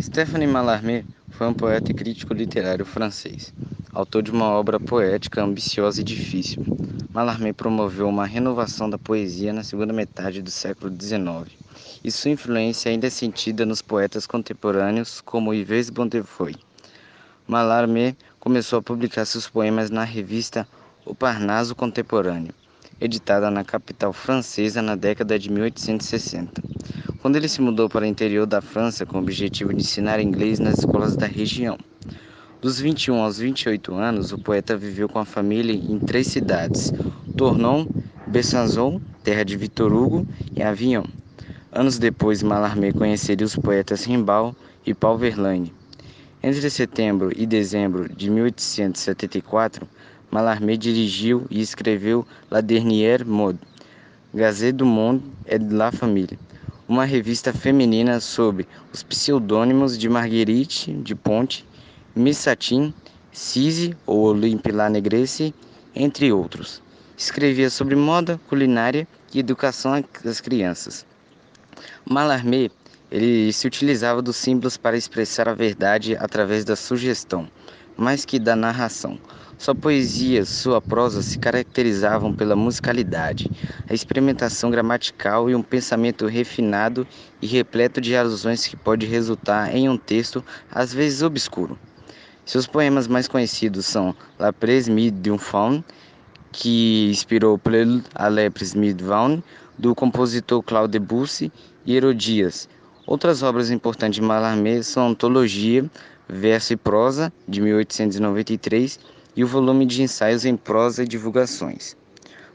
Stéphane Mallarmé foi um poeta e crítico literário francês, autor de uma obra poética ambiciosa e difícil. Mallarmé promoveu uma renovação da poesia na segunda metade do século XIX, e sua influência ainda é sentida nos poetas contemporâneos como Yves Bonnefoy. Mallarmé começou a publicar seus poemas na revista O Parnaso Contemporâneo, editada na capital francesa na década de 1860. Quando ele se mudou para o interior da França com o objetivo de ensinar inglês nas escolas da região. Dos 21 aos 28 anos, o poeta viveu com a família em três cidades: Tournon, Besançon, terra de Victor Hugo, e Avignon. Anos depois, Mallarmé conheceria os poetas Rimbaud e Paul Verlaine. Entre setembro e dezembro de 1874, Mallarmé dirigiu e escreveu La Dernière Mode, Gazette du Monde et de la Famille, uma revista feminina sob os pseudônimos de Marguerite de Ponte, Miss Satin, Cise ou Olympe La Negresse, entre outros. Escrevia sobre moda, culinária e educação das crianças. Mallarmé, ele se utilizava dos símbolos para expressar a verdade através da sugestão, mais que da narração. Sua poesia, sua prosa se caracterizavam pela musicalidade, a experimentação gramatical e um pensamento refinado e repleto de alusões que pode resultar em um texto às vezes obscuro. Seus poemas mais conhecidos são La Presse d'une Faune, que inspirou Prélude à Lepres Midvaun, do compositor Claude Debussy, e Herodias. Outras obras importantes de Mallarmé são a Antologia, Verso e Prosa, de 1893, e o volume de ensaios em prosa e divulgações.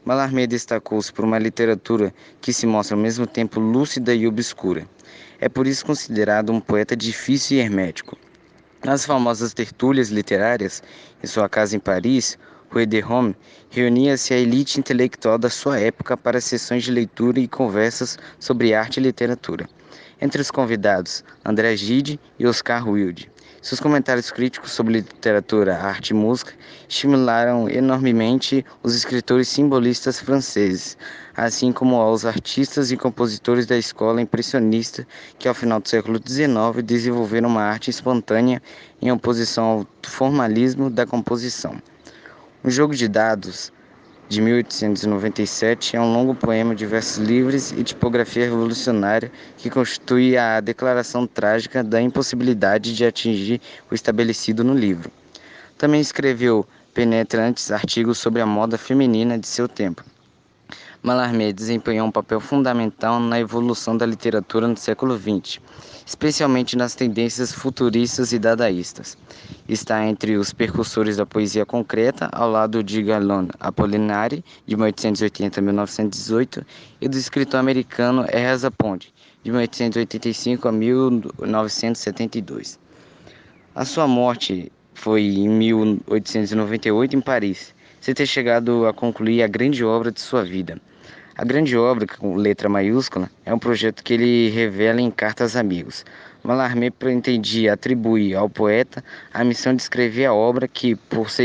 Mallarmé destacou-se por uma literatura que se mostra ao mesmo tempo lúcida e obscura. É por isso considerado um poeta difícil e hermético. Nas famosas tertúlias literárias, em sua casa em Paris, Rue de Rome, reunia-se a elite intelectual da sua época para sessões de leitura e conversas sobre arte e literatura. Entre os convidados, André Gide e Oscar Wilde. Seus comentários críticos sobre literatura, arte e música estimularam enormemente os escritores simbolistas franceses, assim como aos artistas e compositores da escola impressionista que, ao final do século XIX, desenvolveram uma arte espontânea em oposição ao formalismo da composição. O Jogo de Dados, de 1897, é um longo poema de versos livres e tipografia revolucionária que constitui a declaração trágica da impossibilidade de atingir o estabelecido no livro. Também escreveu penetrantes artigos sobre a moda feminina de seu tempo. Mallarmé desempenhou um papel fundamental na evolução da literatura no século XX, especialmente nas tendências futuristas e dadaístas. Está entre os precursores da poesia concreta, ao lado de Guillaume Apollinaire, de 1880 a 1918, e do escritor americano Ezra Pound, de 1885 a 1972. A sua morte foi em 1898 em Paris, sem ter chegado a concluir a grande obra de sua vida. A grande obra, com letra maiúscula, é um projeto que ele revela em Cartas a Amigos. Mallarmé pretendia atribuir ao poeta a missão de escrever a obra que, por ser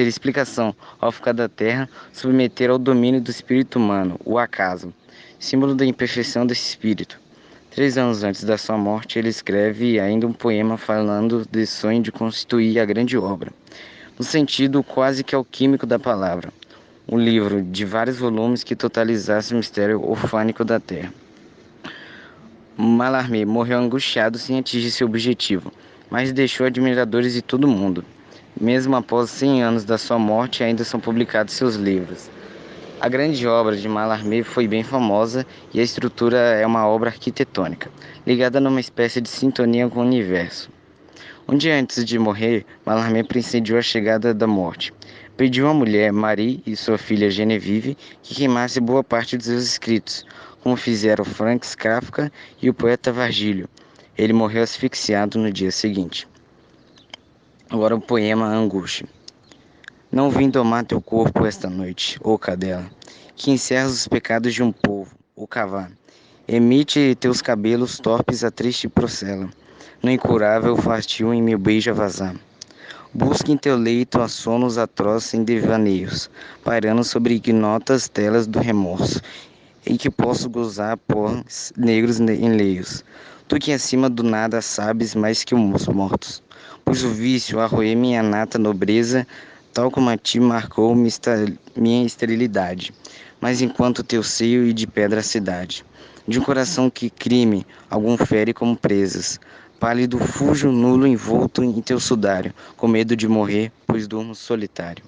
explicação ao ficar da terra, submeter ao domínio do espírito humano, o acaso, símbolo da imperfeição desse espírito. 3 anos antes da sua morte, ele escreve ainda um poema falando desse sonho de constituir a grande obra, no sentido quase que alquímico da palavra. Um livro de vários volumes que totalizasse o mistério orfânico da Terra. Mallarmé morreu angustiado sem atingir seu objetivo, mas deixou admiradores de todo o mundo. Mesmo após 100 anos da sua morte, ainda são publicados seus livros. A grande obra de Mallarmé foi bem famosa e a estrutura é uma obra arquitetônica, ligada numa espécie de sintonia com o universo. Um dia antes de morrer, Mallarmé pressentiu a chegada da morte. Pediu à mulher, Marie, e sua filha Genevieve, que queimasse boa parte dos seus escritos, como fizeram Franz Kafka e o poeta Virgílio. Ele morreu asfixiado no dia seguinte. Agora o poema Angústia. Não vim domar teu corpo esta noite, ó cadela, que encerras os pecados de um povo, ó cavalo. Emite teus cabelos torpes a triste procela, no incurável fastio em meu beijo a vazar. Busca em teu leito a sonos atrozes em devaneios, pairando sobre ignotas telas do remorso, em que posso gozar pós negros enleios. Tu que acima do nada sabes mais que os mortos. Pois o vício arroê minha nata nobreza, tal como a ti marcou minha esterilidade. Mas enquanto teu seio e de pedra a cidade. De um coração que crime algum fere como presas. Pálido fujo nulo envolto em teu sudário, com medo de morrer, pois durmo solitário.